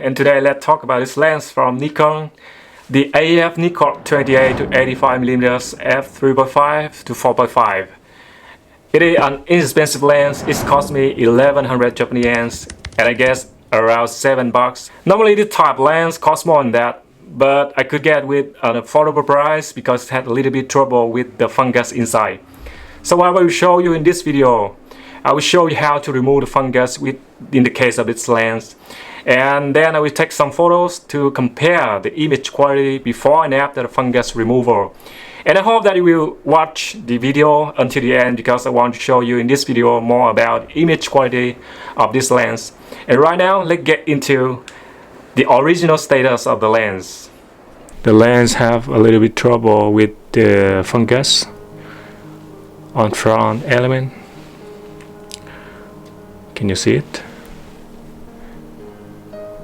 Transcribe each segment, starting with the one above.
And today let's talk about this lens from Nikon, the AF Nikkor 28 to 85mm f3.5 to 4.5. It is an inexpensive lens. It cost me 1100 Japanese yen and I guess around $7. Normally this type lens costs more than that, but I could get with an affordable price because it had a little bit trouble with the fungus inside. So what I will show you in this video, I will show you how to remove the fungus in the case of this lens. And then I will take some photos to compare the image quality before and after the fungus removal. And I hope that you will watch the video until the end because I want to show you in this video more about image quality of this lens. And right now, let's get into the original status of the lens. The lens have a little bit trouble with the fungus on front element. Can you see it?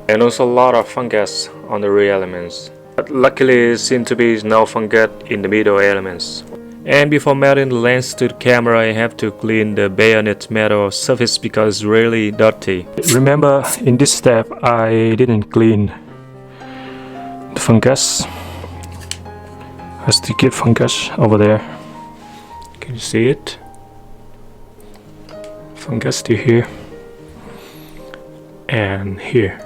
And also a lot of fungus on the rear elements. But luckily it seems to be no fungus in the middle elements. And before mounting the lens to the camera, I have to clean the bayonet metal surface because it's really dirty. Remember, in this step I didn't clean the fungus. I still get fungus over there. Can you see it? Fungus still here and here.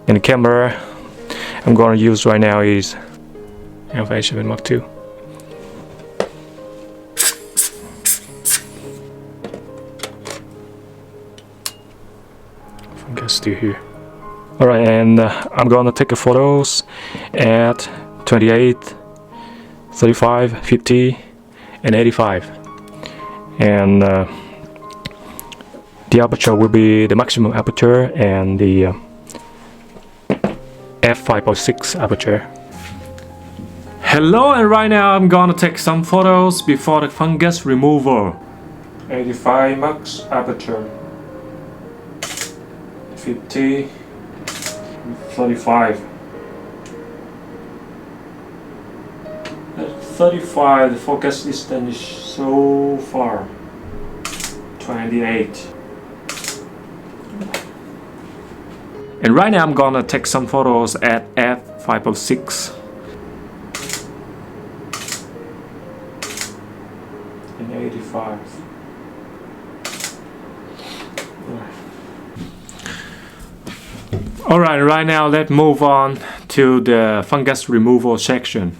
And the camera I'm going to use right now is f8 Mark II. Fungus still here. Alright, and I'm going to take the photos at 28, 35, 50 and 85. And the aperture will be the maximum aperture and the f5.6 aperture. Hello, and right now I'm gonna take some photos before the fungus removal. 85 max aperture, 50, 35. At 35 the focus distance is so far. 28. And right now I'm gonna take some photos at f5.6 and 85. Alright, right now let's move on to the fungus removal section.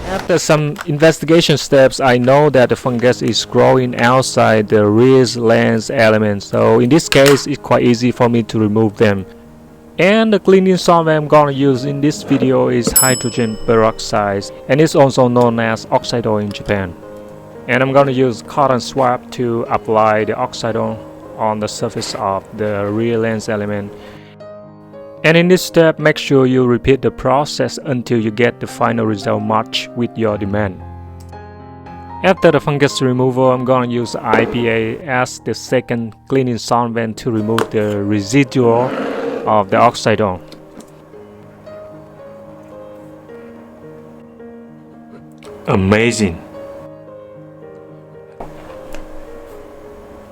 After some investigation steps, I know that the fungus is growing outside the rear lens elements. So in this case, it's quite easy for me to remove them. And the cleaning solvent I'm gonna use in this video is hydrogen peroxide, and it's also known as oxidol in Japan. And I'm gonna use cotton swab to apply the oxidol on the surface of the rear lens element. And in this step, make sure you repeat the process until you get the final result match with your demand. After the fungus removal, I'm gonna use IPA as the second cleaning solvent to remove the residual of the oxidol. Amazing.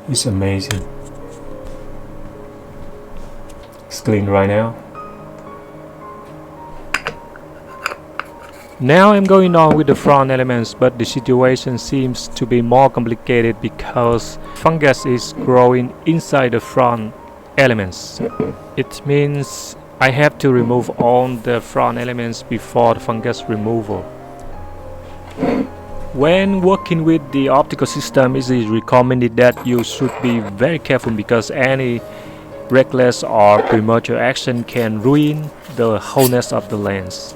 It's amazing. It's clean right now. Now I'm going on with the front elements, but the situation seems to be more complicated because fungus is growing inside the front elements. It means I have to remove all the front elements before the fungus removal. When working with the optical system, it is recommended that you should be very careful because any reckless or premature action can ruin the wholeness of the lens.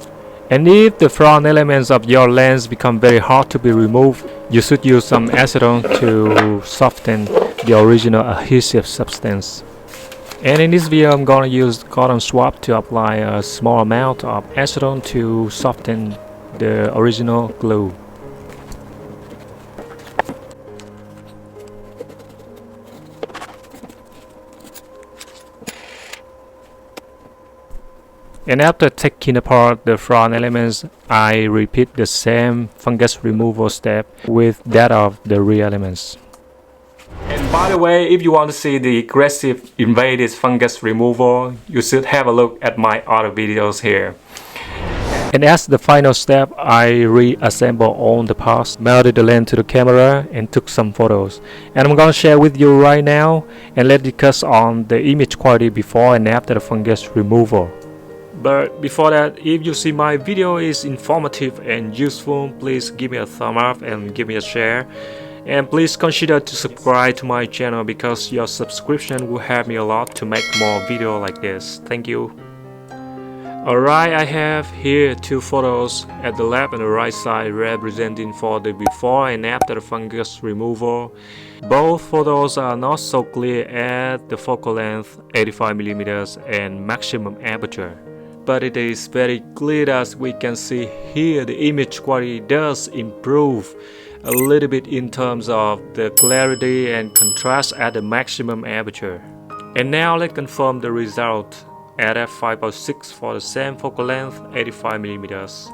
And if the front elements of your lens become very hard to be removed, you should use some acetone to soften the original adhesive substance. And in this video, I'm gonna use cotton swab to apply a small amount of acetone to soften the original glue. And after taking apart the front elements, I repeat the same fungus removal step with that of the rear elements. And By the way, if you want to see the aggressive invaded fungus removal, you should have a look at my other videos here. And as the final step, I reassembled all the parts, mounted the lens to the camera and took some photos. And I'm gonna share with you right now, and let's discuss on the image quality before and after the fungus removal. But before that, if you see my video is informative and useful, please give me a thumb up and give me a share. And please consider to subscribe to my channel because your subscription will help me a lot to make more videos like this. Thank you. Alright, I have here two photos at the left and the right side representing for the before and after the fungus removal. Both photos are not so clear at the focal length 85mm and maximum aperture. But it is very clear as we can see here the image quality does improve a little bit in terms of the clarity and contrast at the maximum aperture. And now let's confirm the result at f5.6 for the same focal length 85mm.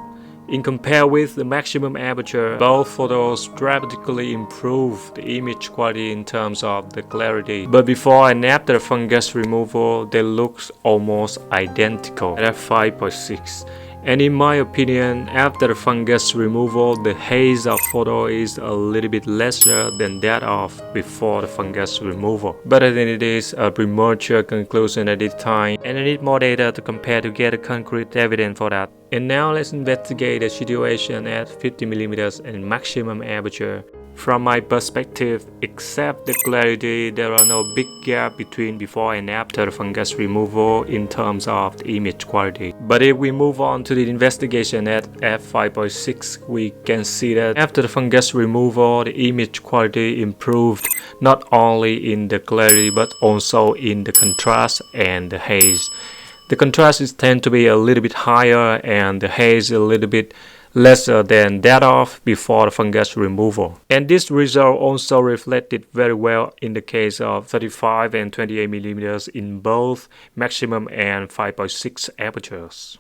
In compare with the maximum aperture, both photos dramatically improve the image quality in terms of the clarity. But before and after the fungus removal, they look almost identical at f5.6. And in my opinion, after the fungus removal, the haze of photo is a little bit lesser than that of before the fungus removal. But I think it is a premature conclusion at this time, and I need more data to compare to get a concrete evidence for that. And now let's investigate the situation at 50mm and maximum aperture. From my perspective, except the clarity, there are no big gap between before and after the fungus removal in terms of the image quality. But if we move on to the investigation at f5.6, we can see that after the fungus removal, the image quality improved not only in the clarity but also in the contrast and the haze. The contrast tends to be a little bit higher and the haze a little bit lesser than that of before the fungus removal. And this result also reflected very well in the case of 35 and 28mm in both maximum and 5.6 apertures.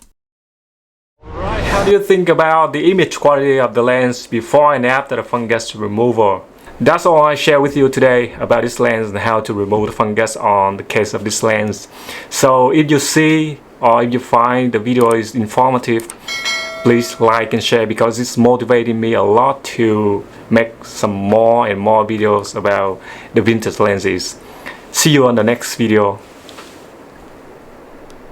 Alright, how do you think about the image quality of the lens before and after the fungus removal? That's all I share with you today about this lens and how to remove the fungus on the case of this lens. So if you see or if you find the video is informative, please like and share because it's motivating me a lot to make some more and more videos about the vintage lenses. See you on the next video.